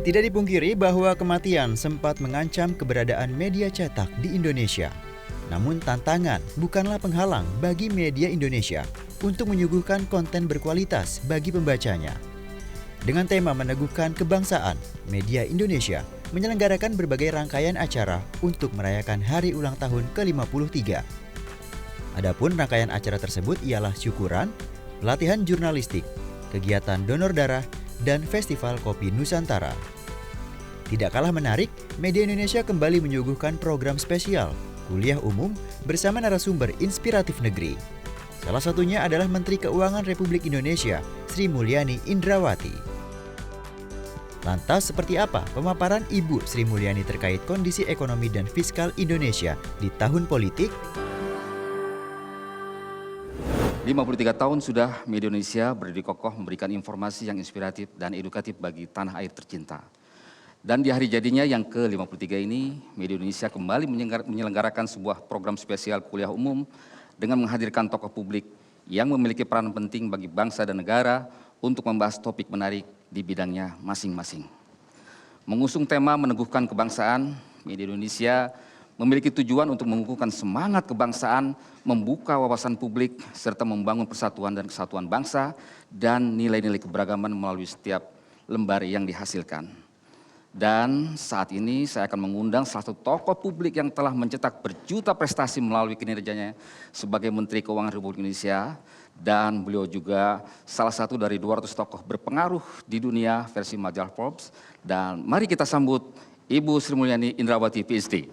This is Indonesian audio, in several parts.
Tidak dipungkiri bahwa kematian sempat mengancam keberadaan media cetak di Indonesia. Namun tantangan bukanlah penghalang bagi media Indonesia untuk menyuguhkan konten berkualitas bagi pembacanya. Dengan tema meneguhkan kebangsaan, media Indonesia menyelenggarakan berbagai rangkaian acara untuk merayakan hari ulang tahun ke-53. Adapun rangkaian acara tersebut ialah syukuran, pelatihan jurnalistik, kegiatan donor darah, dan Festival Kopi Nusantara. Tidak kalah menarik, media Indonesia kembali menyuguhkan program spesial, kuliah umum bersama narasumber inspiratif negeri. Salah satunya adalah Menteri Keuangan Republik Indonesia, Sri Mulyani Indrawati. Lantas seperti apa pemaparan Ibu Sri Mulyani terkait kondisi ekonomi dan fiskal Indonesia di tahun politik? 53 tahun sudah media Indonesia berdiri kokoh memberikan informasi yang inspiratif dan edukatif bagi tanah air tercinta. Dan di hari jadinya yang ke-53 ini, media Indonesia kembali menyelenggarakan sebuah program spesial kuliah umum dengan menghadirkan tokoh publik yang memiliki peran penting bagi bangsa dan negara untuk membahas topik menarik di bidangnya masing-masing. Mengusung tema meneguhkan kebangsaan, media Indonesia memiliki tujuan untuk mengukuhkan semangat kebangsaan, membuka wawasan publik, serta membangun persatuan dan kesatuan bangsa dan nilai-nilai keberagaman melalui setiap lembar yang dihasilkan. Dan saat ini saya akan mengundang salah satu tokoh publik yang telah mencetak berjuta prestasi melalui kinerjanya sebagai Menteri Keuangan Republik Indonesia, dan beliau juga salah satu dari 200 tokoh berpengaruh di dunia versi majalah Forbes. Dan mari kita sambut Ibu Sri Mulyani Indrawati PhD.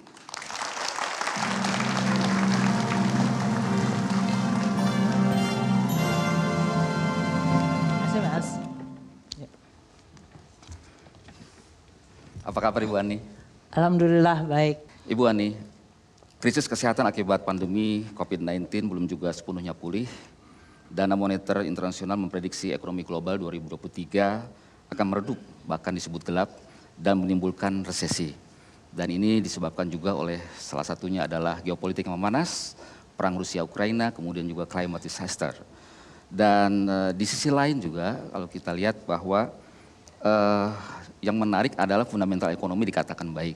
Apa kabar Ibu Ani? Alhamdulillah baik. Ibu Ani, krisis kesehatan akibat pandemi COVID-19 belum juga sepenuhnya pulih. Dana Moneter Internasional memprediksi ekonomi global 2023 akan meredup, bahkan disebut gelap, dan menimbulkan resesi. Dan ini disebabkan juga oleh salah satunya adalah geopolitik yang memanas, perang Rusia-Ukraina, kemudian juga climate disaster. Dan di sisi lain juga kalau kita lihat bahwa yang menarik adalah fundamental ekonomi dikatakan baik.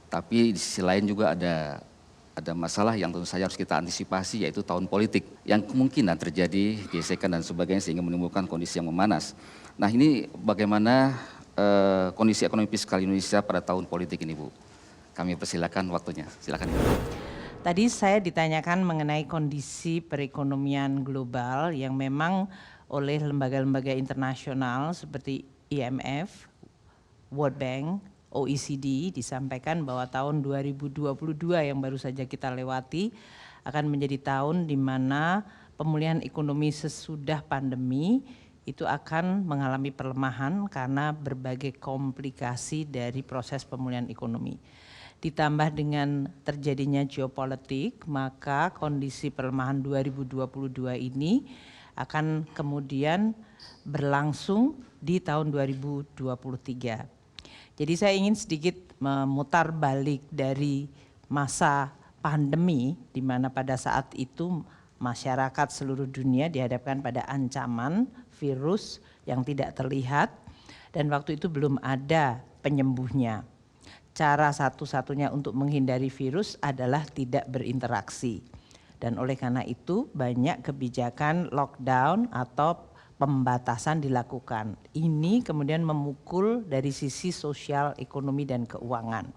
Tapi di sisi lain juga ada masalah yang tentu saja harus kita antisipasi, yaitu tahun politik yang kemungkinan terjadi gesekan dan sebagainya sehingga menimbulkan kondisi yang memanas. Nah, ini bagaimana kondisi ekonomi fiskal Indonesia pada tahun politik ini, Bu? Kami persilakan waktunya. Silakan. Tadi saya ditanyakan mengenai kondisi perekonomian global yang memang oleh lembaga-lembaga internasional seperti IMF, World Bank, OECD disampaikan bahwa tahun 2022 yang baru saja kita lewati akan menjadi tahun di mana pemulihan ekonomi sesudah pandemi itu akan mengalami pelemahan karena berbagai komplikasi dari proses pemulihan ekonomi. Ditambah dengan terjadinya geopolitik, maka kondisi pelemahan 2022 ini akan kemudian berlangsung di tahun 2023. Jadi saya ingin sedikit memutar balik dari masa pandemi di mana pada saat itu masyarakat seluruh dunia dihadapkan pada ancaman virus yang tidak terlihat dan waktu itu belum ada penyembuhnya. Cara satu-satunya untuk menghindari virus adalah tidak berinteraksi. Dan oleh karena itu banyak kebijakan lockdown atau pembatasan dilakukan. Ini kemudian memukul dari sisi sosial, ekonomi, dan keuangan.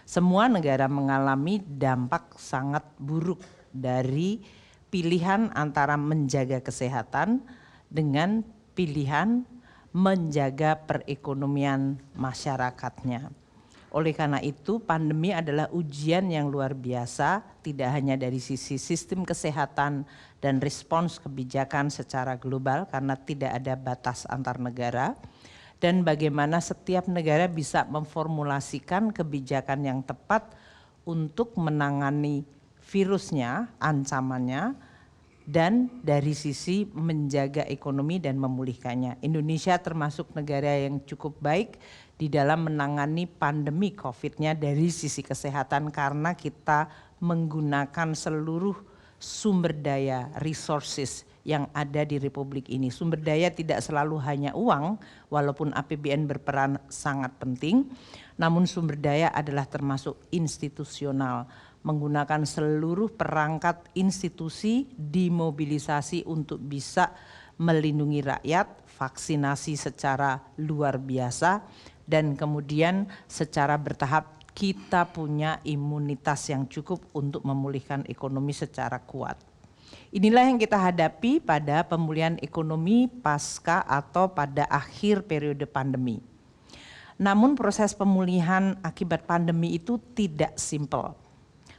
Semua negara mengalami dampak sangat buruk dari pilihan antara menjaga kesehatan dengan pilihan menjaga perekonomian masyarakatnya. Oleh karena itu, pandemi adalah ujian yang luar biasa, tidak hanya dari sisi sistem kesehatan dan respons kebijakan secara global karena tidak ada batas antar negara, dan bagaimana setiap negara bisa memformulasikan kebijakan yang tepat untuk menangani virusnya, ancamannya, dan dari sisi menjaga ekonomi dan memulihkannya. Indonesia termasuk negara yang cukup baik di dalam menangani pandemi COVID-nya dari sisi kesehatan karena kita menggunakan seluruh sumber daya resources yang ada di Republik ini. Sumber daya tidak selalu hanya uang, walaupun APBN berperan sangat penting, namun sumber daya adalah termasuk institusional, menggunakan seluruh perangkat institusi dimobilisasi untuk bisa melindungi rakyat, vaksinasi secara luar biasa, dan kemudian secara bertahap kita punya imunitas yang cukup untuk memulihkan ekonomi secara kuat. Inilah yang kita hadapi pada pemulihan ekonomi pasca atau pada akhir periode pandemi. Namun proses pemulihan akibat pandemi itu tidak simpel.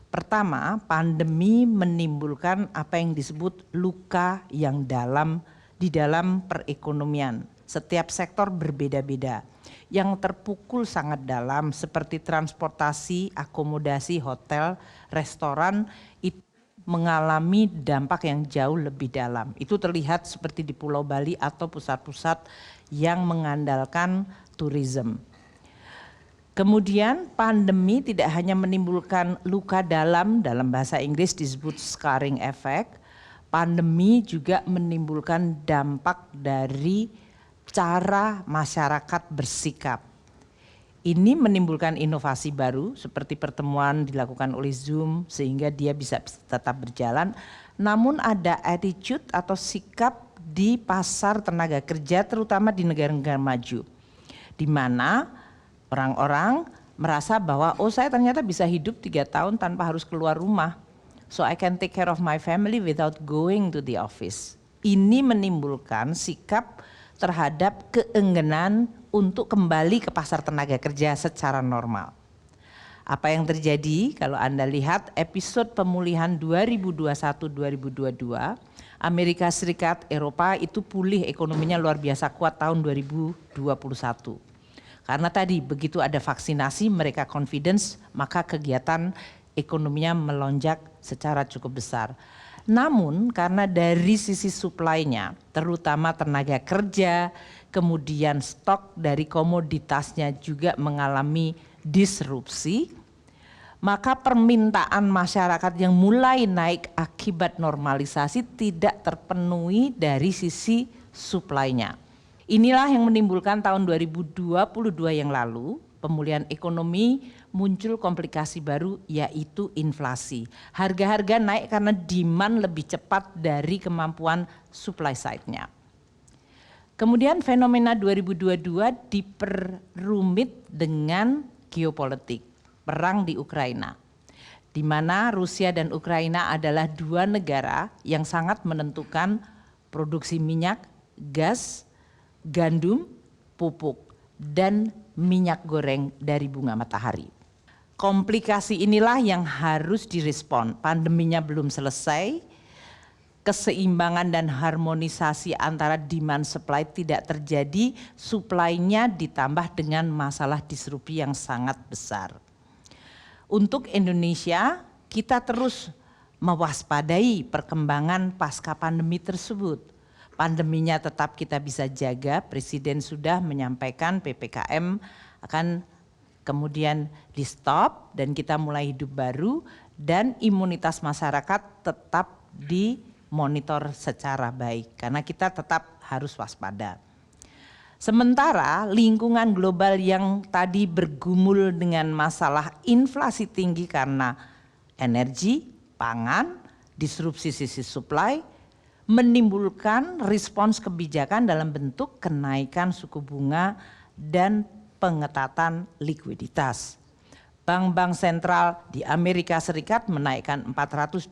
Pertama, pandemi menimbulkan apa yang disebut luka yang dalam di dalam perekonomian. Setiap sektor berbeda-beda. Yang terpukul sangat dalam seperti transportasi, akomodasi, hotel, restoran itu mengalami dampak yang jauh lebih dalam. Itu terlihat seperti di Pulau Bali atau pusat-pusat yang mengandalkan tourism. Kemudian pandemi tidak hanya menimbulkan luka dalam bahasa Inggris disebut scarring effect, pandemi juga menimbulkan dampak dari cara masyarakat bersikap. Ini menimbulkan inovasi baru seperti pertemuan dilakukan oleh Zoom sehingga dia bisa tetap berjalan. Namun ada attitude atau sikap di pasar tenaga kerja terutama di negara-negara maju. Di mana orang-orang merasa bahwa saya ternyata bisa hidup 3 tahun tanpa harus keluar rumah. So I can take care of my family without going to the office. Ini menimbulkan sikap terhadap keengganan untuk kembali ke pasar tenaga kerja secara normal. Apa yang terjadi kalau Anda lihat episode pemulihan 2021-2022, Amerika Serikat, Eropa itu pulih ekonominya luar biasa kuat tahun 2021. Karena tadi begitu ada vaksinasi mereka confidence, maka kegiatan ekonominya melonjak secara cukup besar. Namun karena dari sisi supply-nya, terutama tenaga kerja, kemudian stok dari komoditasnya juga mengalami disrupsi, maka permintaan masyarakat yang mulai naik akibat normalisasi tidak terpenuhi dari sisi supply-nya. Inilah yang menimbulkan tahun 2022 yang lalu, pemulihan ekonomi muncul komplikasi baru yaitu inflasi. Harga-harga naik karena demand lebih cepat dari kemampuan supply side-nya. Kemudian fenomena 2022 diperrumit dengan geopolitik, perang di Ukraina. Di mana Rusia dan Ukraina adalah 2 negara yang sangat menentukan produksi minyak, gas, gandum, pupuk, dan minyak goreng dari bunga matahari. Komplikasi inilah yang harus direspon. Pandeminya belum selesai, keseimbangan dan harmonisasi antara demand supply tidak terjadi, supply-nya ditambah dengan masalah disrupsi yang sangat besar. Untuk Indonesia, kita terus mewaspadai perkembangan pasca pandemi tersebut. Pandeminya tetap kita bisa jaga, Presiden sudah menyampaikan PPKM akan kemudian di stop dan kita mulai hidup baru dan imunitas masyarakat tetap dimonitor secara baik karena kita tetap harus waspada. Sementara lingkungan global yang tadi bergumul dengan masalah inflasi tinggi karena energi, pangan, disrupsi sisi supply, menimbulkan respons kebijakan dalam bentuk kenaikan suku bunga dan pengetatan likuiditas. Bank-bank sentral di Amerika Serikat menaikkan 425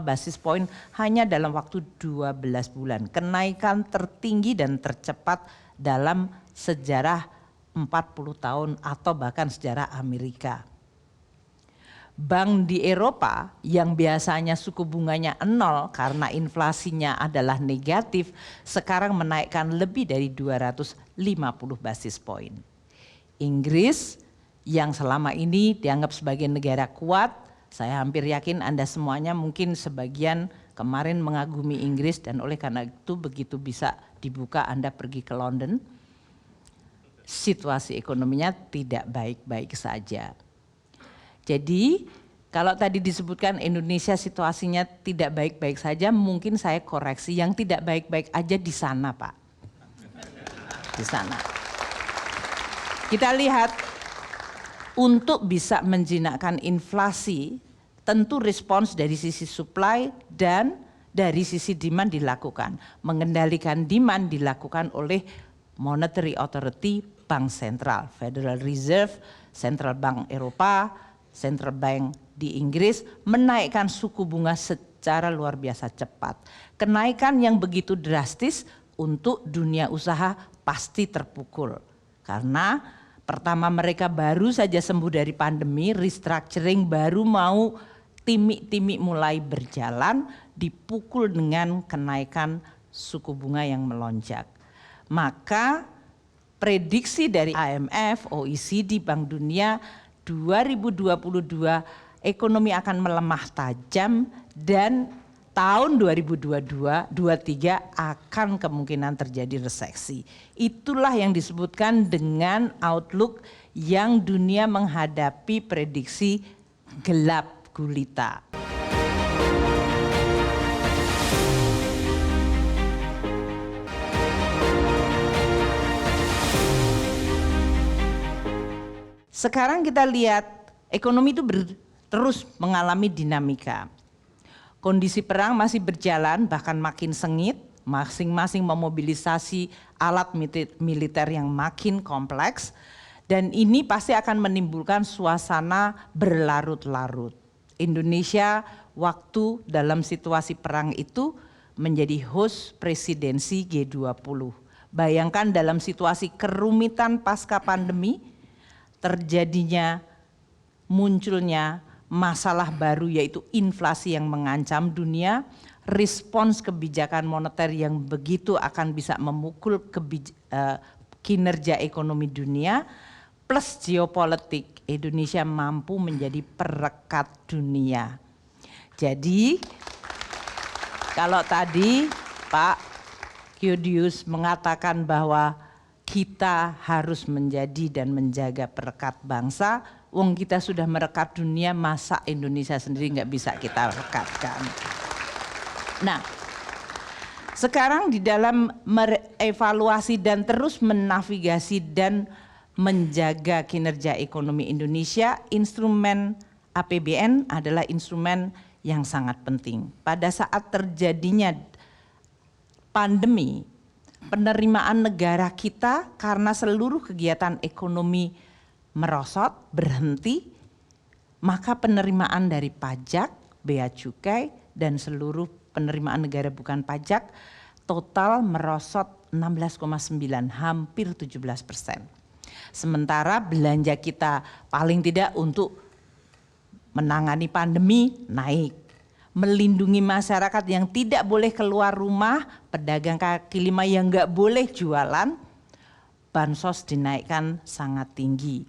basis poin hanya dalam waktu 12 bulan. Kenaikan tertinggi dan tercepat dalam sejarah 40 tahun atau bahkan sejarah Amerika. Bank di Eropa yang biasanya suku bunganya 0 karena inflasinya adalah negatif, sekarang menaikkan lebih dari 250 basis poin. Inggris yang selama ini dianggap sebagai negara kuat, saya hampir yakin Anda semuanya mungkin sebagian kemarin mengagumi Inggris dan oleh karena itu begitu bisa dibuka Anda pergi ke London, situasi ekonominya tidak baik-baik saja. Jadi Kalau tadi disebutkan Indonesia situasinya tidak baik-baik saja, mungkin saya koreksi, yang tidak baik-baik aja di sana, Pak. Di sana. Kita lihat, untuk bisa menjinakkan inflasi, tentu respons dari sisi supply dan dari sisi demand dilakukan. Mengendalikan demand dilakukan oleh Monetary Authority, Bank Sentral, Federal Reserve, Central Bank Eropa, Central Bank di Inggris menaikkan suku bunga secara luar biasa cepat. Kenaikan yang begitu drastis untuk dunia usaha pasti terpukul. Karena pertama mereka baru saja sembuh dari pandemi, restructuring baru mau timik-timik mulai berjalan, dipukul dengan kenaikan suku bunga yang melonjak. Maka prediksi dari IMF, OECD, Bank Dunia 2022 ekonomi akan melemah tajam dan tahun 2022-23 akan kemungkinan terjadi resesi. Itulah yang disebutkan dengan outlook yang dunia menghadapi prediksi gelap gulita. Sekarang kita lihat ekonomi itu terus mengalami dinamika. Kondisi perang masih berjalan, bahkan makin sengit, masing-masing memobilisasi alat militer yang makin kompleks, dan ini pasti akan menimbulkan suasana berlarut-larut. Indonesia waktu dalam situasi perang itu menjadi host presidensi G20. Bayangkan dalam situasi kerumitan pasca pandemi, terjadinya munculnya masalah baru yaitu inflasi yang mengancam dunia, respons kebijakan moneter yang begitu akan bisa memukul kinerja ekonomi dunia, plus geopolitik, Indonesia mampu menjadi perekat dunia. Jadi kalau tadi Pak Kyodius mengatakan bahwa kita harus menjadi dan menjaga perekat bangsa, wong kita sudah merekat dunia, masa Indonesia sendiri nggak bisa kita rekatkan. Nah, sekarang di dalam merevaluasi dan terus menavigasi dan menjaga kinerja ekonomi Indonesia, instrumen APBN adalah instrumen yang sangat penting. Pada saat terjadinya pandemi, penerimaan negara kita karena seluruh kegiatan ekonomi merosot, berhenti, maka penerimaan dari pajak, bea cukai, dan seluruh penerimaan negara bukan pajak total merosot 16,9, hampir 17%. Sementara belanja kita paling tidak untuk menangani pandemi naik. Melindungi masyarakat yang tidak boleh keluar rumah, pedagang kaki lima yang nggak boleh jualan, bansos dinaikkan sangat tinggi.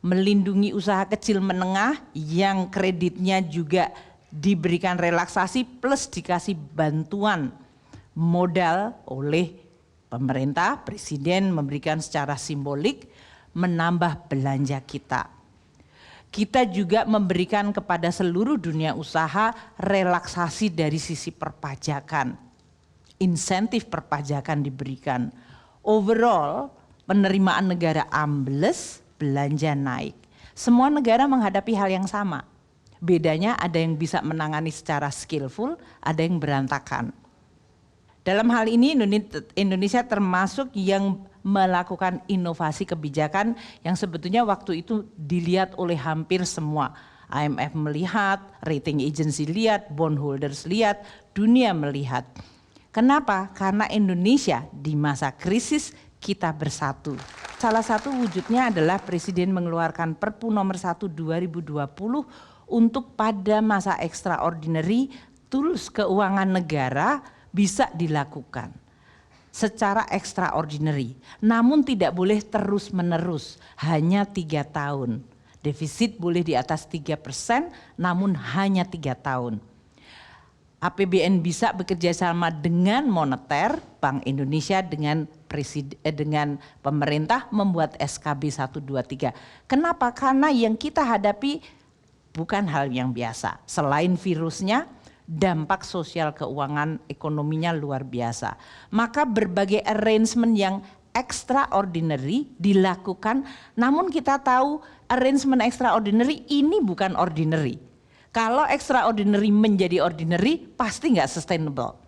Melindungi usaha kecil menengah yang kreditnya juga diberikan relaksasi plus dikasih bantuan modal oleh pemerintah, presiden memberikan secara simbolik menambah belanja kita. Kita juga memberikan kepada seluruh dunia usaha relaksasi dari sisi perpajakan. Insentif perpajakan diberikan. Overall, penerimaan negara ambles, belanja naik. Semua negara menghadapi hal yang sama. Bedanya ada yang bisa menangani secara skillful, ada yang berantakan. Dalam hal ini Indonesia termasuk yang melakukan inovasi kebijakan yang sebetulnya waktu itu dilihat oleh hampir semua. IMF melihat, rating agency lihat, bondholders lihat, dunia melihat. Kenapa? Karena Indonesia di masa krisis kita bersatu. Salah satu wujudnya adalah Presiden mengeluarkan Perpu nomor 1 2020 untuk pada masa extraordinary tools keuangan negara bisa dilakukan secara extraordinary, namun tidak boleh terus menerus, hanya 3 tahun. Defisit boleh di atas 3%, namun hanya 3 tahun. APBN bisa bekerja sama dengan moneter, Bank Indonesia dengan pemerintah membuat SKB 123. Kenapa? Karena yang kita hadapi bukan hal yang biasa. Selain virusnya, dampak sosial keuangan ekonominya luar biasa. Maka berbagai arrangement yang extraordinary dilakukan, namun kita tahu arrangement extraordinary ini bukan ordinary. Kalau extraordinary menjadi ordinary, pasti nggak sustainable.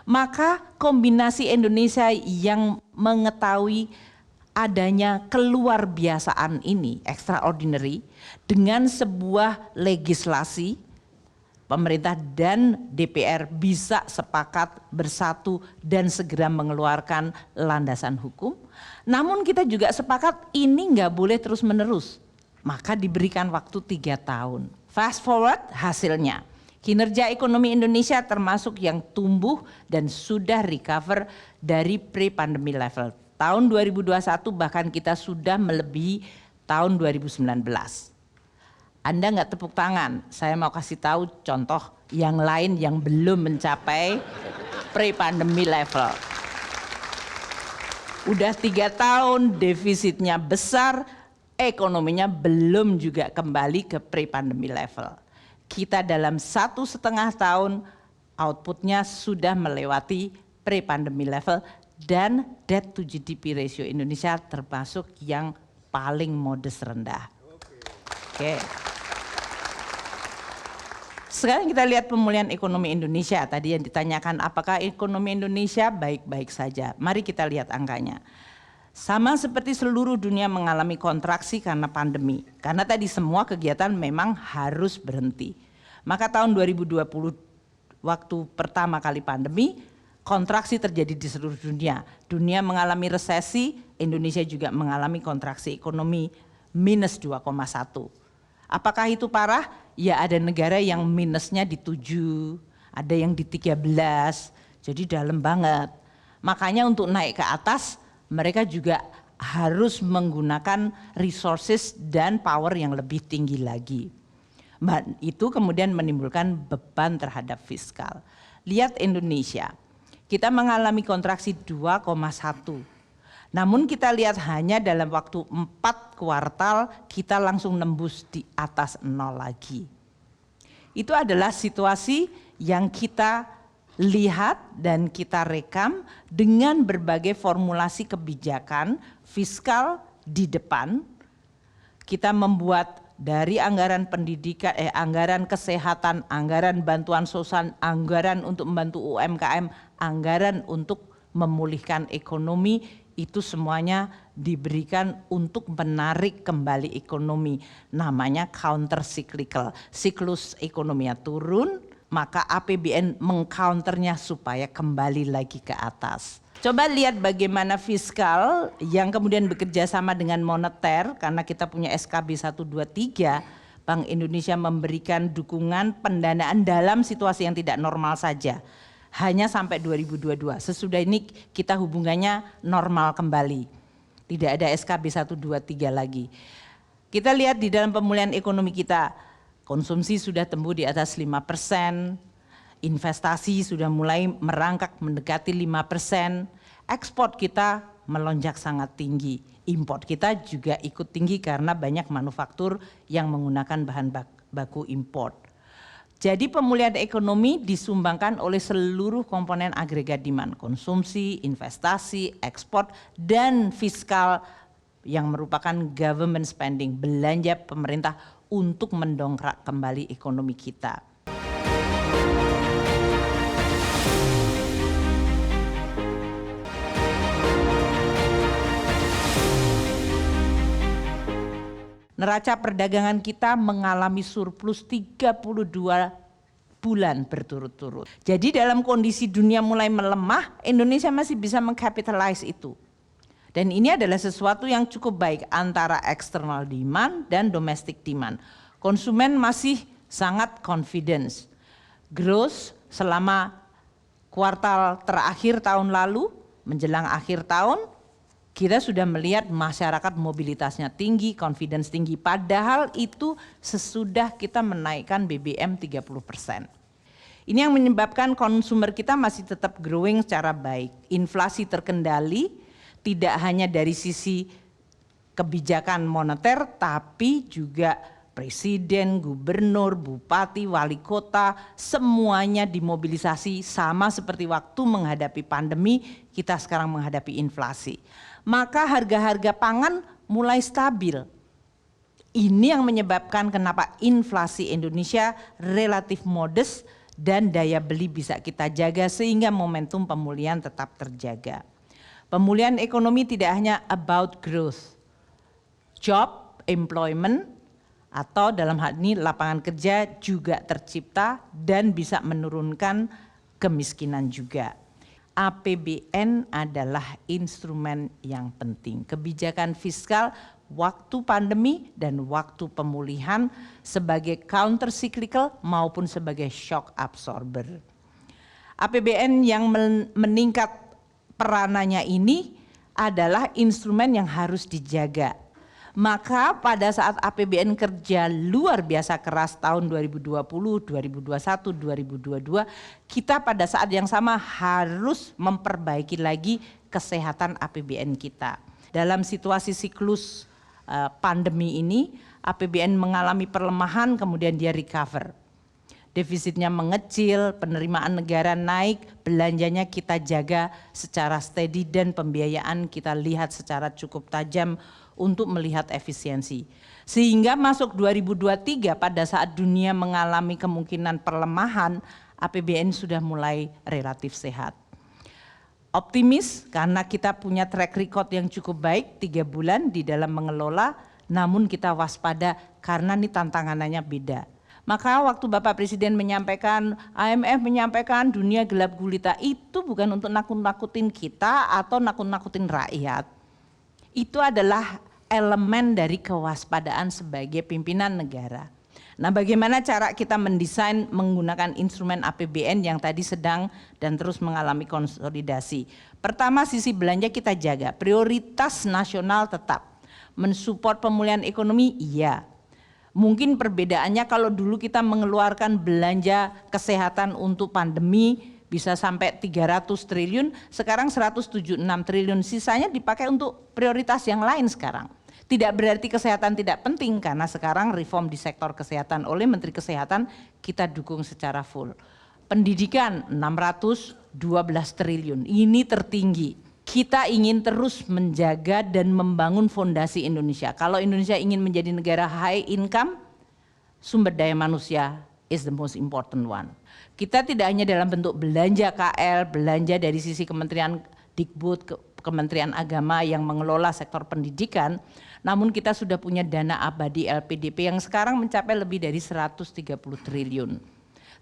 Maka kombinasi Indonesia yang mengetahui adanya keluar biasaan ini, extraordinary, dengan sebuah legislasi, pemerintah dan DPR bisa sepakat bersatu dan segera mengeluarkan landasan hukum. Namun kita juga sepakat ini nggak boleh terus menerus, maka diberikan waktu 3 tahun. Fast forward hasilnya. Kinerja ekonomi Indonesia termasuk yang tumbuh dan sudah recover dari pre-pandemi level. Tahun 2021 bahkan kita sudah melebihi tahun 2019. Anda nggak tepuk tangan, saya mau kasih tahu contoh yang lain yang belum mencapai pre-pandemi level. Udah 3 tahun defisitnya besar, ekonominya belum juga kembali ke pre-pandemi level. Kita dalam 1,5 tahun outputnya sudah melewati pre-pandemi level dan debt to GDP ratio Indonesia termasuk yang paling modest rendah. Oke. Sekarang kita lihat pemulihan ekonomi Indonesia. Tadi yang ditanyakan apakah ekonomi Indonesia baik-baik saja. Mari kita lihat angkanya. Sama seperti seluruh dunia mengalami kontraksi karena pandemi. Karena tadi semua kegiatan memang harus berhenti. Maka tahun 2020 waktu pertama kali pandemi, kontraksi terjadi di seluruh dunia. Dunia mengalami resesi, Indonesia juga mengalami kontraksi ekonomi minus 2,1. Apakah itu parah? Ya ada negara yang minusnya di 7, ada yang di 13, jadi dalam banget. Makanya untuk naik ke atas, mereka juga harus menggunakan resources dan power yang lebih tinggi lagi. Itu kemudian menimbulkan beban terhadap fiskal. Lihat Indonesia, kita mengalami kontraksi 2,1. Namun kita lihat hanya dalam waktu 4 kuartal kita langsung nembus di atas 0 lagi. Itu adalah situasi yang kita lihat dan kita rekam dengan berbagai formulasi kebijakan fiskal di depan. Kita membuat dari anggaran pendidikan, anggaran kesehatan, anggaran bantuan sosial, anggaran untuk membantu UMKM, anggaran untuk memulihkan ekonomi, itu semuanya diberikan untuk menarik kembali ekonomi. Namanya counter cyclical. Siklus ekonominya turun, maka APBN mengcounternya supaya kembali lagi ke atas. Coba lihat bagaimana fiskal yang kemudian bekerja sama dengan moneter, karena kita punya SKB 123, Bank Indonesia memberikan dukungan pendanaan dalam situasi yang tidak normal saja. Hanya sampai 2022, sesudah ini kita hubungannya normal kembali. Tidak ada SKB 123 lagi. Kita lihat di dalam pemulihan ekonomi kita, konsumsi sudah tumbuh di atas 5%, investasi sudah mulai merangkak mendekati 5%, ekspor kita melonjak sangat tinggi, import kita juga ikut tinggi karena banyak manufaktur yang menggunakan bahan baku import. Jadi pemulihan ekonomi disumbangkan oleh seluruh komponen agregat demand, konsumsi, investasi, ekspor, dan fiskal yang merupakan government spending, belanja pemerintah untuk mendongkrak kembali ekonomi kita. Neraca perdagangan kita mengalami surplus 32 bulan berturut-turut. Jadi dalam kondisi dunia mulai melemah, Indonesia masih bisa mengcapitalize itu. Dan ini adalah sesuatu yang cukup baik antara external demand dan domestic demand. Konsumen masih sangat confidence. Growth selama kuartal terakhir tahun lalu menjelang akhir tahun, kita sudah melihat masyarakat mobilitasnya tinggi, confidence tinggi, padahal itu sesudah kita menaikkan BBM 30%. Ini yang menyebabkan konsumer kita masih tetap growing secara baik. Inflasi terkendali, tidak hanya dari sisi kebijakan moneter, tapi juga Presiden, gubernur, bupati, wali kota, semuanya dimobilisasi sama seperti waktu menghadapi pandemi, kita sekarang menghadapi inflasi. Maka harga-harga pangan mulai stabil. Ini yang menyebabkan kenapa inflasi Indonesia relatif modest dan daya beli bisa kita jaga sehingga momentum pemulihan tetap terjaga. Pemulihan ekonomi tidak hanya about growth, job, employment, atau dalam hal ini lapangan kerja juga tercipta dan bisa menurunkan kemiskinan juga. APBN adalah instrumen yang penting. Kebijakan fiskal waktu pandemi dan waktu pemulihan sebagai counter cyclical maupun sebagai shock absorber. APBN yang meningkat peranannya ini adalah instrumen yang harus dijaga. Maka pada saat APBN kerja luar biasa keras tahun 2020, 2021, 2022, kita pada saat yang sama harus memperbaiki lagi kesehatan APBN kita. Dalam situasi siklus pandemi ini, APBN mengalami perlemahan kemudian dia recover. Defisitnya mengecil, penerimaan negara naik, belanjanya kita jaga secara steady dan pembiayaan kita lihat secara cukup tajam untuk melihat efisiensi. Sehingga masuk 2023 pada saat dunia mengalami kemungkinan perlemahan, APBN sudah mulai relatif sehat. Optimis karena kita punya track record yang cukup baik 3 bulan di dalam mengelola, namun kita waspada karena ini tantangannya beda. Maka waktu Bapak Presiden menyampaikan, IMF menyampaikan dunia gelap gulita, itu bukan untuk nakut-nakutin kita atau nakut-nakutin rakyat. Itu adalah elemen dari kewaspadaan sebagai pimpinan negara. Nah, bagaimana cara kita mendesain menggunakan instrumen APBN yang tadi sedang dan terus mengalami konsolidasi. Pertama, sisi belanja kita jaga, prioritas nasional tetap. Mensupport pemulihan ekonomi, iya. Mungkin perbedaannya kalau dulu kita mengeluarkan belanja kesehatan untuk pandemi, bisa sampai 300 triliun, sekarang 176 triliun, sisanya dipakai untuk prioritas yang lain sekarang. Tidak berarti kesehatan tidak penting, karena sekarang reform di sektor kesehatan oleh Menteri Kesehatan kita dukung secara full. Pendidikan 612 triliun, ini tertinggi. Kita ingin terus menjaga dan membangun fondasi Indonesia. Kalau Indonesia ingin menjadi negara high income, sumber daya manusia is the most important one. Kita tidak hanya dalam bentuk belanja KL, belanja dari sisi Kementerian Dikbud, Kementerian Agama yang mengelola sektor pendidikan, namun kita sudah punya dana abadi LPDP yang sekarang mencapai lebih dari 130 triliun.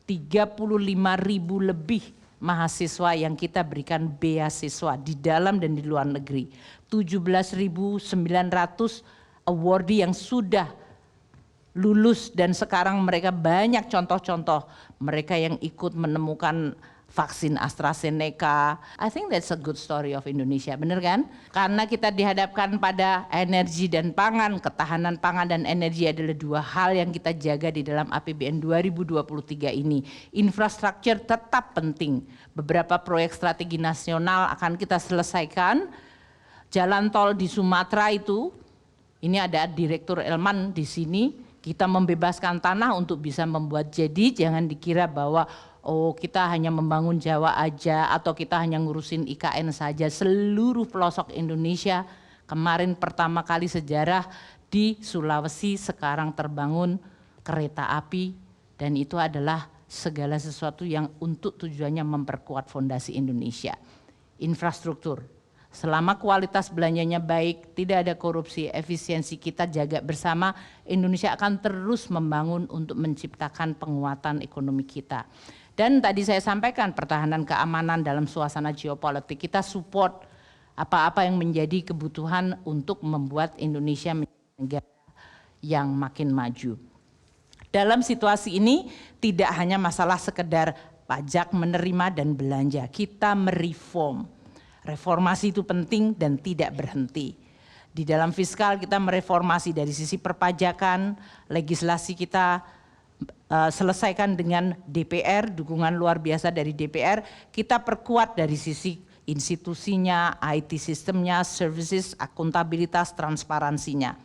35.000 lebih mahasiswa yang kita berikan beasiswa di dalam dan di luar negeri. 17.900 awardee yang sudah lulus dan sekarang mereka banyak contoh-contoh mereka yang ikut menemukan vaksin AstraZeneca. I think that's a good story of Indonesia, benar kan? Karena kita dihadapkan pada energi dan pangan, ketahanan pangan dan energi adalah dua hal yang kita jaga di dalam APBN 2023 ini. Infrastruktur tetap penting. Beberapa proyek strategi nasional akan kita selesaikan. Jalan tol di Sumatera itu, ini ada Direktur Elman di sini, kita membebaskan tanah untuk bisa membuat, jadi jangan dikira bahwa oh kita hanya membangun Jawa aja atau kita hanya ngurusin IKN saja. Seluruh pelosok Indonesia kemarin pertama kali sejarah di Sulawesi sekarang terbangun kereta api, dan itu adalah segala sesuatu yang untuk tujuannya memperkuat fondasi Indonesia. Infrastruktur. Selama kualitas belanjanya baik, tidak ada korupsi, efisiensi kita jaga bersama, Indonesia akan terus membangun untuk menciptakan penguatan ekonomi kita. Dan tadi saya sampaikan pertahanan keamanan dalam suasana geopolitik, kita support apa-apa yang menjadi kebutuhan untuk membuat Indonesia menjadi negara yang makin maju. Dalam situasi ini tidak hanya masalah sekedar pajak menerima dan belanja, kita mereform. Reformasi itu penting dan tidak berhenti. Di dalam fiskal kita mereformasi dari sisi perpajakan, legislasi kita selesaikan dengan DPR, dukungan luar biasa dari DPR, kita perkuat dari sisi institusinya, IT sistemnya, services, akuntabilitas, transparansinya.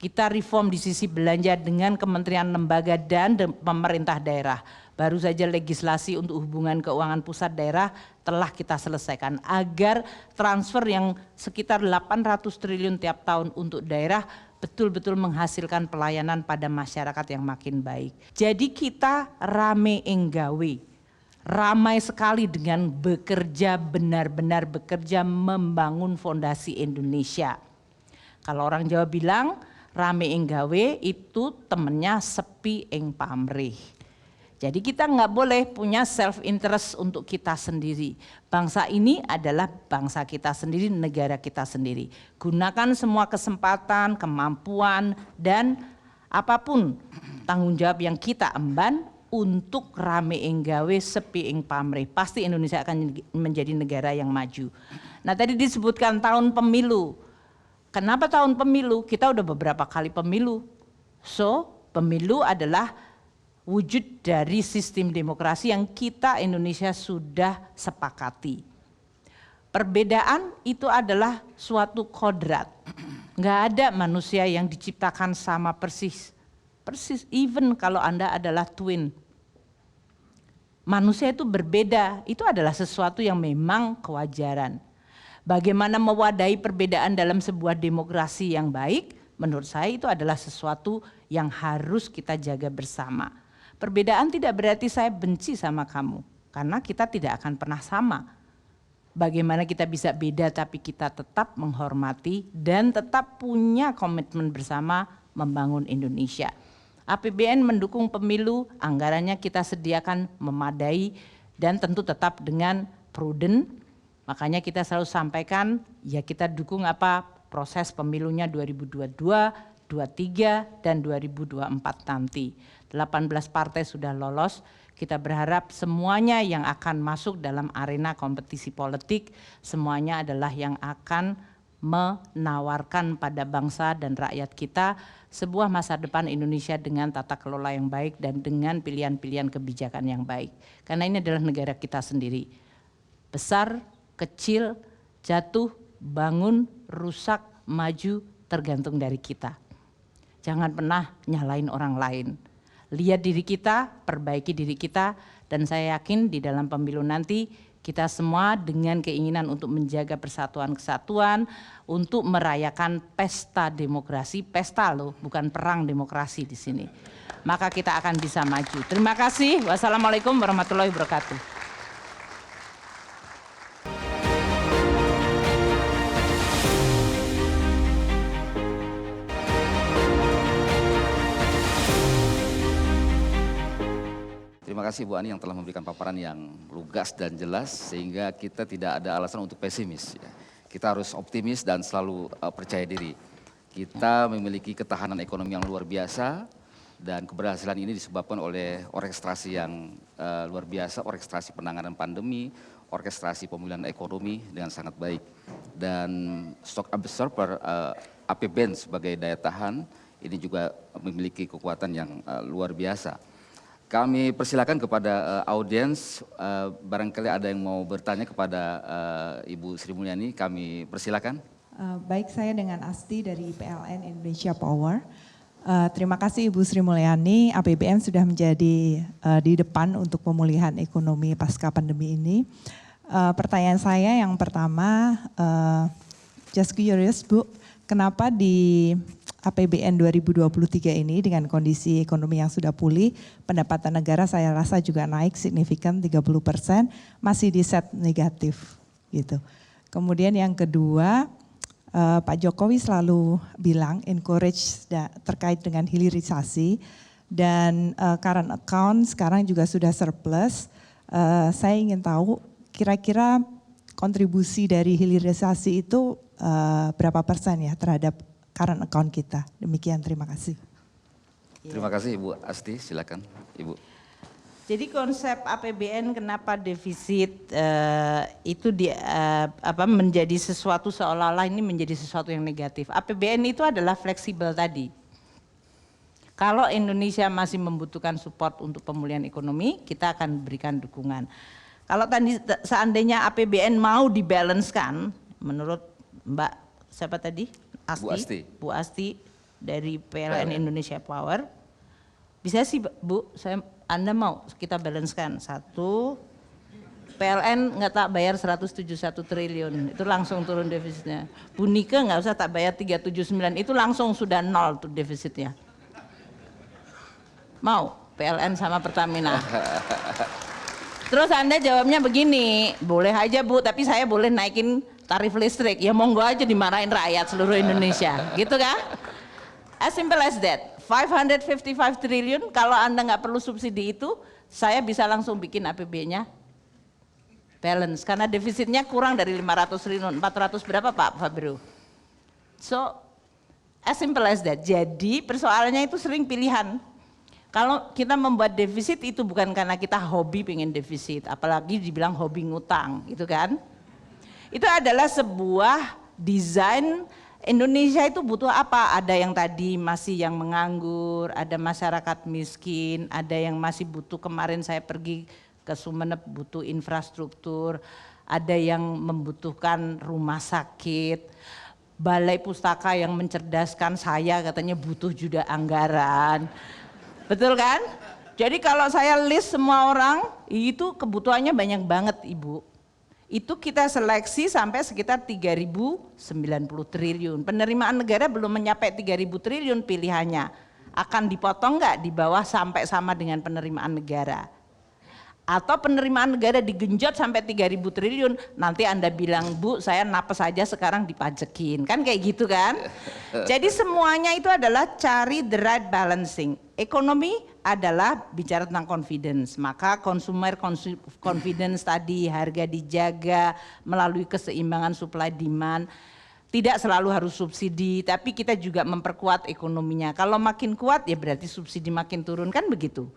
Kita reform di sisi belanja dengan kementerian lembaga dan pemerintah daerah. Baru saja legislasi untuk hubungan keuangan pusat daerah telah kita selesaikan agar transfer yang sekitar 800 triliun tiap tahun untuk daerah betul-betul menghasilkan pelayanan pada masyarakat yang makin baik. Jadi kita rame enggawe, ramai sekali dengan bekerja, benar-benar bekerja membangun fondasi Indonesia. Kalau orang Jawa bilang rame enggawe itu temennya sepi ing pamrih. Jadi kita nggak boleh punya self interest untuk kita sendiri. Bangsa ini adalah bangsa kita sendiri, negara kita sendiri. Gunakan semua kesempatan, kemampuan, dan apapun tanggung jawab yang kita emban untuk rame enggawe sepi ing pamrih. Pasti Indonesia akan menjadi negara yang maju. Nah tadi disebutkan tahun pemilu. Kenapa tahun pemilu? Kita udah beberapa kali pemilu. So pemilu adalah wujud dari sistem demokrasi yang kita Indonesia sudah sepakati. Perbedaan itu adalah suatu kodrat. Nggak ada manusia yang diciptakan sama persis. Persis, even kalau Anda adalah twin. Manusia itu berbeda, itu adalah sesuatu yang memang kewajaran. Bagaimana mewadahi perbedaan dalam sebuah demokrasi yang baik, menurut saya itu adalah sesuatu yang harus kita jaga bersama. Perbedaan tidak berarti saya benci sama kamu, karena kita tidak akan pernah sama. Bagaimana kita bisa beda tapi kita tetap menghormati dan tetap punya komitmen bersama membangun Indonesia. APBN mendukung pemilu, anggarannya kita sediakan memadai dan tentu tetap dengan prudent. Makanya kita selalu sampaikan, ya kita dukung apa proses pemilunya 2022, 2023 dan 2024 nanti. 18 partai sudah lolos, kita berharap semuanya yang akan masuk dalam arena kompetisi politik, semuanya adalah yang akan menawarkan pada bangsa dan rakyat kita sebuah masa depan Indonesia dengan tata kelola yang baik dan dengan pilihan-pilihan kebijakan yang baik. Karena ini adalah negara kita sendiri. Besar, kecil, jatuh, bangun, rusak, maju, tergantung dari kita. Jangan pernah nyalain orang lain. Lihat diri kita, perbaiki diri kita, dan saya yakin di dalam pemilu nanti kita semua dengan keinginan untuk menjaga persatuan kesatuan, untuk merayakan pesta demokrasi, pesta loh, bukan perang demokrasi di sini. Maka kita akan bisa maju. Terima kasih. Wassalamualaikum warahmatullahi wabarakatuh. Terima kasih Bu Ani yang telah memberikan paparan yang lugas dan jelas sehingga kita tidak ada alasan untuk pesimis. Kita harus optimis dan selalu percaya diri. Kita memiliki ketahanan ekonomi yang luar biasa dan keberhasilan ini disebabkan oleh orkestrasi yang luar biasa, orkestrasi penanganan pandemi, orkestrasi pemulihan ekonomi dengan sangat baik. Dan stock absorber APBN sebagai daya tahan ini juga memiliki kekuatan yang luar biasa. Kami persilakan kepada audiens, barangkali ada yang mau bertanya kepada Ibu Sri Mulyani, kami persilakan. Baik, saya dengan Asti dari PLN Indonesia Power. Terima kasih Ibu Sri Mulyani, APBN sudah menjadi di depan untuk pemulihan ekonomi pasca pandemi ini. Pertanyaan saya yang pertama, just curious Bu, kenapa di APBN 2023 ini dengan kondisi ekonomi yang sudah pulih, pendapatan negara saya rasa juga naik signifikan 30%, masih di set negatif gitu. Kemudian yang kedua, Pak Jokowi selalu bilang encourage terkait dengan hilirisasi dan current account sekarang juga sudah surplus. Saya ingin tahu kira-kira kontribusi dari hilirisasi itu berapa persen ya terhadap current account kita. Demikian, terima kasih. Terima kasih Ibu Asti, silakan Ibu. Jadi konsep APBN kenapa defisit itu menjadi sesuatu seolah-olah ini menjadi sesuatu yang negatif. APBN itu adalah fleksibel tadi. Kalau Indonesia masih membutuhkan support untuk pemulihan ekonomi, kita akan berikan dukungan. Kalau tadi seandainya APBN mau dibalancekan, menurut Mbak siapa tadi? Bu Asti. Bu Asti, dari PLN Indonesia Power. Bisa sih Bu, Anda mau kita balancekan. Satu, PLN nggak tak bayar 171 triliun, itu langsung turun defisitnya. Bu Nike nggak usah tak bayar 379, itu langsung sudah nol tuh defisitnya. Mau PLN sama Pertamina. Terus Anda jawabnya begini, boleh aja Bu, tapi saya boleh naikin tarif listrik. Ya monggo aja, dimarahin rakyat seluruh Indonesia, gitu kan? As simple as that. 555 triliun, kalau Anda nggak perlu subsidi itu, saya bisa langsung bikin APB-nya balance, karena defisitnya kurang dari 500 triliun, 400 berapa Pak Fabrio? So, as simple as that. Jadi persoalannya itu sering pilihan. Kalau kita membuat defisit itu bukan karena kita hobi pengen defisit, apalagi dibilang hobi ngutang, gitu kan? Itu adalah sebuah desain. Indonesia itu butuh apa? Ada yang tadi masih yang menganggur, ada masyarakat miskin, ada yang masih butuh, kemarin saya pergi ke Sumeneb butuh infrastruktur, ada yang membutuhkan rumah sakit, balai pustaka yang mencerdaskan saya katanya butuh juga anggaran. Betul kan? Jadi kalau saya list semua orang, itu kebutuhannya banyak banget Ibu. Itu kita seleksi sampai sekitar 3.090 triliun. Penerimaan negara belum mencapai 3.000 triliun pilihannya. Akan dipotong nggak di bawah sampai sama dengan penerimaan negara? Atau penerimaan negara digenjot sampai 3.000 triliun, nanti Anda bilang, Bu saya napes saja sekarang dipajekin, kan kayak gitu kan. Jadi semuanya itu adalah cari the right balancing. Ekonomi adalah bicara tentang confidence, maka consumer confidence tadi, harga dijaga melalui keseimbangan supply demand. Tidak selalu harus subsidi, tapi kita juga memperkuat ekonominya. Kalau makin kuat ya berarti subsidi makin turun, kan begitu.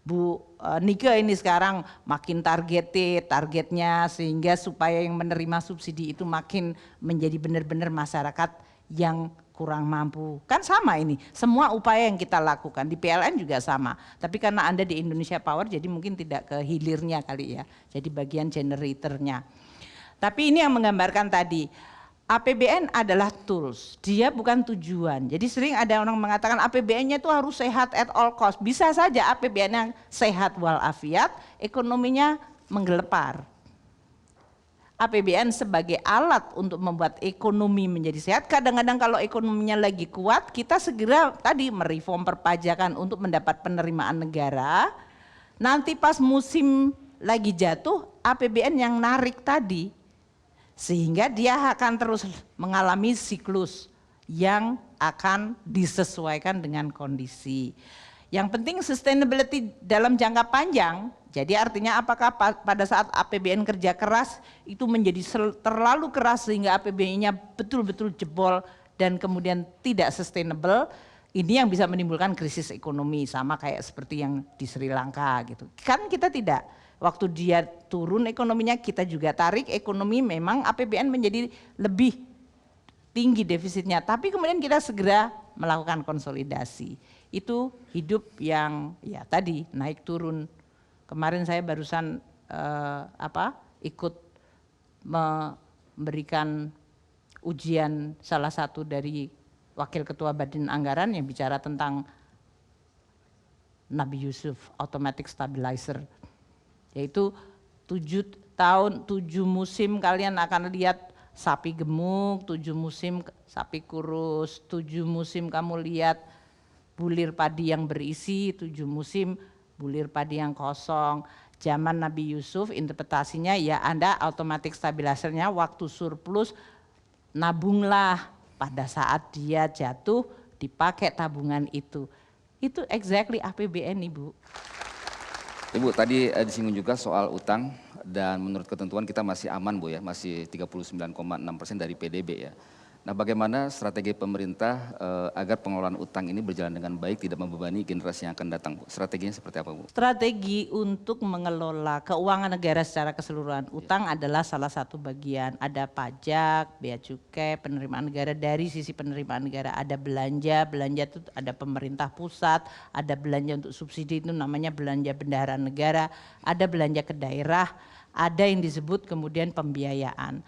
Bu Nike ini sekarang makin targetnya sehingga supaya yang menerima subsidi itu makin menjadi benar-benar masyarakat yang kurang mampu. Kan sama ini, semua upaya yang kita lakukan, di PLN juga sama. Tapi karena Anda di Indonesia Power jadi mungkin tidak ke hilirnya kali ya, jadi bagian generatornya. Tapi ini yang menggambarkan tadi, APBN adalah tools, dia bukan tujuan. Jadi sering ada orang mengatakan APBN-nya itu harus sehat at all cost. Bisa saja APBN yang sehat walafiat, ekonominya menggelepar. APBN sebagai alat untuk membuat ekonomi menjadi sehat. Kadang-kadang kalau ekonominya lagi kuat, kita segera tadi mereform perpajakan untuk mendapat penerimaan negara. Nanti pas musim lagi jatuh, APBN yang narik tadi. Sehingga dia akan terus mengalami siklus yang akan disesuaikan dengan kondisi. Yang penting sustainability dalam jangka panjang. Jadi artinya apakah pada saat APBN kerja keras itu menjadi terlalu keras sehingga APBN-nya betul-betul jebol dan kemudian tidak sustainable. Ini yang bisa menimbulkan krisis ekonomi, sama kayak seperti yang di Sri Lanka gitu. Kan kita tidak. Waktu dia turun ekonominya kita juga tarik ekonomi, memang APBN menjadi lebih tinggi defisitnya. Tapi kemudian kita segera melakukan konsolidasi. Itu hidup yang ya tadi naik turun. Kemarin saya barusan ikut memberikan ujian salah satu dari Wakil Ketua Badan Anggaran yang bicara tentang Nabi Yusuf, automatic stabilizer. Yaitu 7 tahun, 7 musim kalian akan lihat sapi gemuk, 7 musim sapi kurus, 7 musim kamu lihat bulir padi yang berisi, 7 musim bulir padi yang kosong. Zaman Nabi Yusuf interpretasinya ya Anda automatic stabilizernya waktu surplus nabunglah, pada saat dia jatuh dipakai tabungan itu. Itu exactly APBN Ibu. Ibu tadi disinggung juga soal utang dan menurut ketentuan kita masih aman Bu ya, masih 39,6% dari PDB ya. Nah bagaimana strategi pemerintah agar pengelolaan utang ini berjalan dengan baik, tidak membebani generasi yang akan datang Bu? Strateginya seperti apa Bu? Strategi untuk mengelola keuangan negara secara keseluruhan, utang adalah salah satu bagian. Ada pajak, bea cukai, penerimaan negara. Dari sisi penerimaan negara ada belanja itu ada pemerintah pusat, ada belanja untuk subsidi itu namanya belanja bendaharaan negara, ada belanja ke daerah, ada yang disebut kemudian pembiayaan.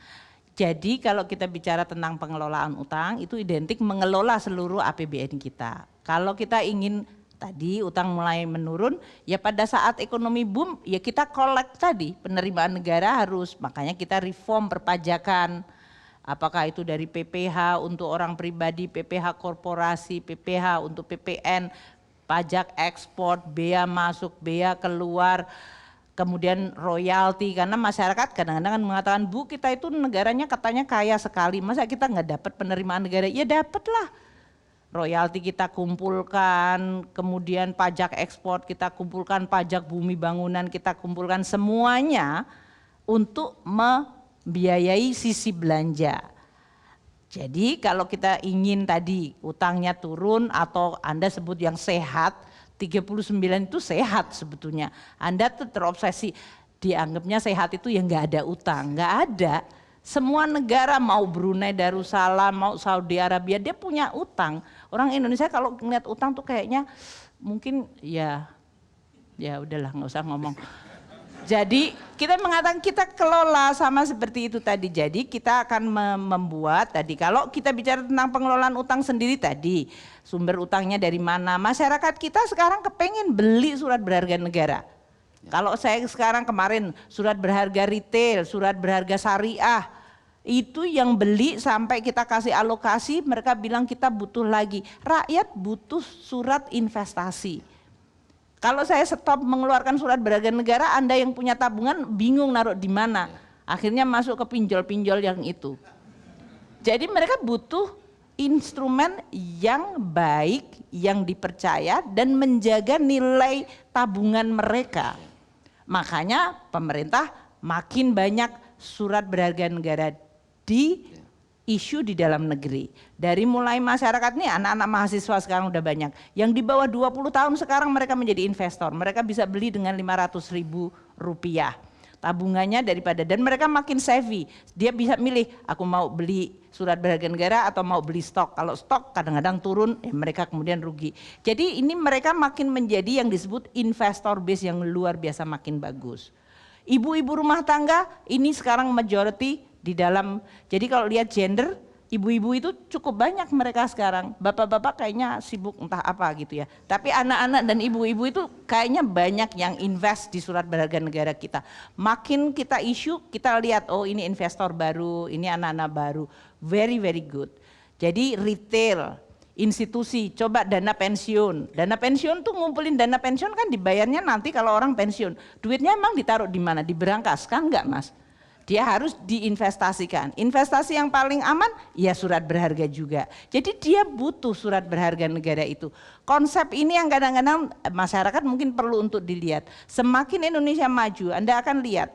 Jadi kalau kita bicara tentang pengelolaan utang itu identik mengelola seluruh APBN kita. Kalau kita ingin tadi utang mulai menurun, ya pada saat ekonomi boom ya kita collect tadi, penerimaan negara harus, makanya kita reform perpajakan. Apakah itu dari PPh untuk orang pribadi, PPh korporasi, PPh untuk PPN, pajak ekspor, bea masuk, bea keluar, kemudian royalti, karena masyarakat kadang-kadang kan mengatakan, Bu kita itu negaranya katanya kaya sekali, masa kita nggak dapat penerimaan negara? Ya dapatlah. Royalti kita kumpulkan, kemudian pajak ekspor kita kumpulkan, pajak bumi bangunan kita kumpulkan, semuanya untuk membiayai sisi belanja. Jadi kalau kita ingin tadi utangnya turun atau Anda sebut yang sehat, 39 itu sehat sebetulnya. Anda tuh terobsesi, dianggapnya sehat itu yang nggak ada utang, nggak ada. Semua negara mau Brunei Darussalam, mau Saudi Arabia, dia punya utang. Orang Indonesia kalau ngeliat utang tuh kayaknya mungkin ya udahlah nggak usah ngomong. Jadi kita mengatakan kita kelola sama seperti itu tadi. Jadi kita akan membuat tadi kalau kita bicara tentang pengelolaan utang sendiri tadi, sumber utangnya dari mana? Masyarakat kita sekarang kepengen beli surat berharga negara. Kalau saya sekarang kemarin surat berharga retail, surat berharga syariah, itu yang beli sampai kita kasih alokasi, mereka bilang kita butuh lagi. Rakyat butuh surat investasi. Kalau saya stop mengeluarkan surat berharga negara, Anda yang punya tabungan bingung naruh di mana. Akhirnya masuk ke pinjol-pinjol yang itu. Jadi mereka butuh instrumen yang baik, yang dipercaya dan menjaga nilai tabungan mereka. Makanya pemerintah makin banyak surat berharga negara di isu di dalam negeri. Dari mulai masyarakat nih, anak-anak mahasiswa sekarang udah banyak. Yang di bawah 20 tahun sekarang mereka menjadi investor. Mereka bisa beli dengan 500.000 rupiah. Tabungannya daripada, dan mereka makin savvy. Dia bisa milih, aku mau beli surat berharga negara atau mau beli stok. Kalau stok kadang-kadang turun, mereka kemudian rugi. Jadi ini mereka makin menjadi yang disebut investor base yang luar biasa makin bagus. Ibu-ibu rumah tangga ini sekarang majority di dalam, jadi kalau lihat gender, ibu-ibu itu cukup banyak mereka sekarang. Bapak-bapak kayaknya sibuk entah apa gitu ya. Tapi anak-anak dan ibu-ibu itu kayaknya banyak yang invest di surat berharga negara kita. Makin kita isu, kita lihat oh ini investor baru, ini anak-anak baru. Very very good. Jadi retail, institusi, coba dana pensiun. Dana pensiun tuh ngumpulin dana pensiun kan dibayarnya nanti kalau orang pensiun. Duitnya emang ditaruh di mana? Di berangkas kan enggak Mas? Dia harus diinvestasikan. Investasi yang paling aman ya surat berharga juga. Jadi dia butuh surat berharga negara itu. Konsep ini yang kadang-kadang masyarakat mungkin perlu untuk dilihat. Semakin Indonesia maju, Anda akan lihat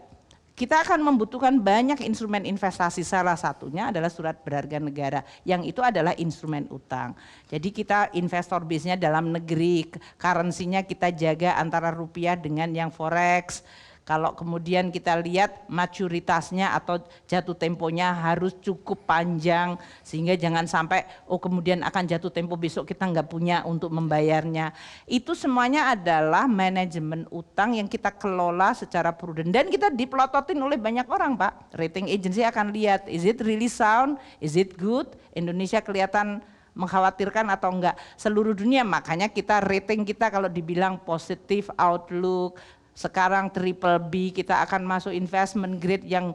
kita akan membutuhkan banyak instrumen investasi, salah satunya adalah surat berharga negara, yang itu adalah instrumen utang. Jadi kita investor base-nya dalam negeri, currency-nya kita jaga antara rupiah dengan yang forex. Kalau kemudian kita lihat maturitasnya atau jatuh temponya harus cukup panjang sehingga jangan sampai oh kemudian akan jatuh tempo besok kita nggak punya untuk membayarnya. Itu semuanya adalah manajemen utang yang kita kelola secara prudent dan kita dipelototin oleh banyak orang Pak. Rating agency akan lihat is it really sound, is it good, Indonesia kelihatan mengkhawatirkan atau enggak. Seluruh dunia makanya kita rating kita kalau dibilang positive outlook. Sekarang triple B, kita akan masuk investment grade yang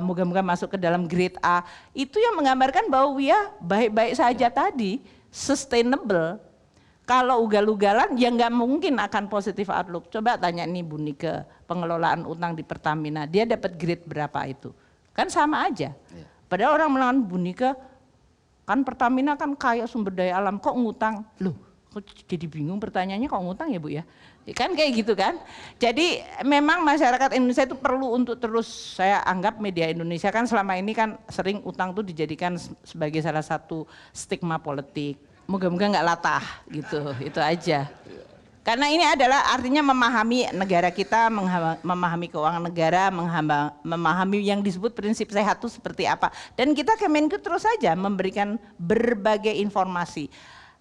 moga-moga masuk ke dalam grade A. Itu yang menggambarkan bahwa ya baik-baik saja tadi, sustainable. Kalau ugal-ugalan ya nggak mungkin akan positive outlook. Coba tanya nih Bu Nike, pengelolaan utang di Pertamina, dia dapat grade berapa itu? Kan sama aja. Padahal orang melawan Bu Nike, kan Pertamina kan kaya sumber daya alam, kok ngutang? Loh, kok jadi bingung pertanyaannya kok ngutang ya Bu ya? Kan kayak gitu kan. Jadi memang masyarakat Indonesia itu perlu untuk terus, saya anggap media Indonesia kan selama ini kan sering utang tuh dijadikan sebagai salah satu stigma politik. Moga-moga nggak latah gitu, itu aja. Karena ini adalah artinya memahami negara kita, memahami keuangan negara, memahami yang disebut prinsip sehat itu seperti apa. Dan kita Kemenku terus saja memberikan berbagai informasi.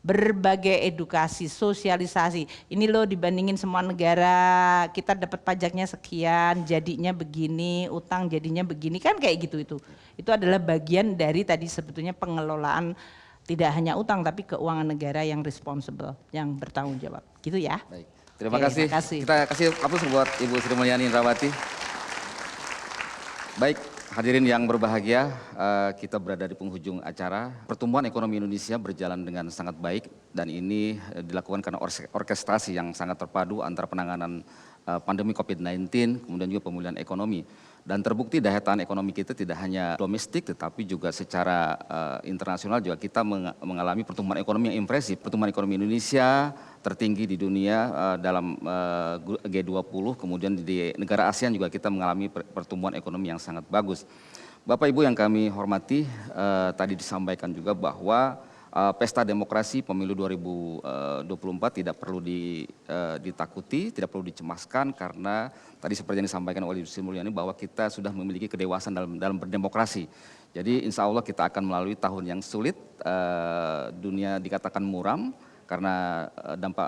berbagai edukasi, sosialisasi. Ini loh dibandingin semua negara, kita dapat pajaknya sekian, jadinya begini, utang jadinya begini, kan kayak gitu itu. Itu adalah bagian dari tadi sebetulnya pengelolaan tidak hanya utang tapi keuangan negara yang responsible, yang bertanggung jawab. Gitu ya. Baik. Terima kasih. Kita kasih aplaus buat Ibu Sri Mulyani Indrawati. Baik, hadirin yang berbahagia, kita berada di penghujung acara. Pertumbuhan ekonomi Indonesia berjalan dengan sangat baik dan ini dilakukan karena orkestrasi yang sangat terpadu antara penanganan pandemi COVID-19, kemudian juga pemulihan ekonomi. Dan terbukti daya tahan ekonomi kita tidak hanya domestik tetapi juga secara internasional juga kita mengalami pertumbuhan ekonomi yang impresif. Pertumbuhan ekonomi Indonesia tertinggi di dunia dalam G20, kemudian di negara ASEAN juga kita mengalami pertumbuhan ekonomi yang sangat bagus. Bapak Ibu yang kami hormati, tadi disampaikan juga bahwa pesta demokrasi pemilu 2024 tidak perlu ditakuti, tidak perlu dicemaskan karena tadi seperti yang disampaikan oleh Ibu Sri Mulyani bahwa kita sudah memiliki kedewasaan dalam berdemokrasi. Jadi insya Allah kita akan melalui tahun yang sulit, dunia dikatakan muram karena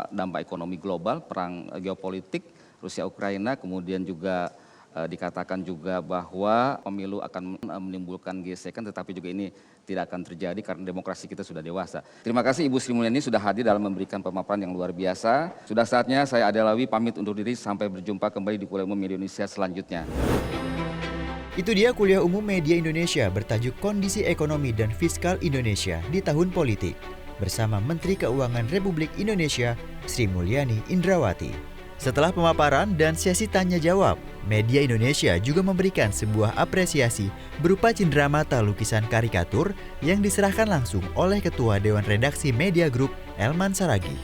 dampak ekonomi global, perang geopolitik Rusia-Ukraina, kemudian juga dikatakan juga bahwa pemilu akan menimbulkan gesekan, tetapi juga ini tidak akan terjadi karena demokrasi kita sudah dewasa. Terima kasih Ibu Sri Mulyani sudah hadir dalam memberikan pemaparan yang luar biasa. Sudah saatnya saya Adelawi pamit undur diri, sampai berjumpa kembali di Kuliah Umum Media Indonesia selanjutnya. Itu dia Kuliah Umum Media Indonesia bertajuk Kondisi Ekonomi dan Fiskal Indonesia di Tahun Politik bersama Menteri Keuangan Republik Indonesia Sri Mulyani Indrawati. Setelah pemaparan dan sesi tanya jawab, Media Indonesia juga memberikan sebuah apresiasi berupa cenderamata lukisan karikatur yang diserahkan langsung oleh Ketua Dewan Redaksi Media Group Elman Saragih.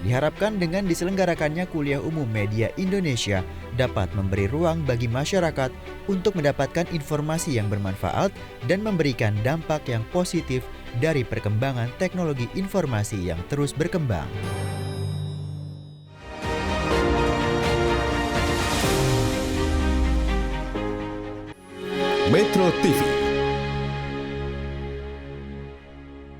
Diharapkan dengan diselenggarakannya Kuliah Umum Media Indonesia dapat memberi ruang bagi masyarakat untuk mendapatkan informasi yang bermanfaat dan memberikan dampak yang positif dari perkembangan teknologi informasi yang terus berkembang. Metro TV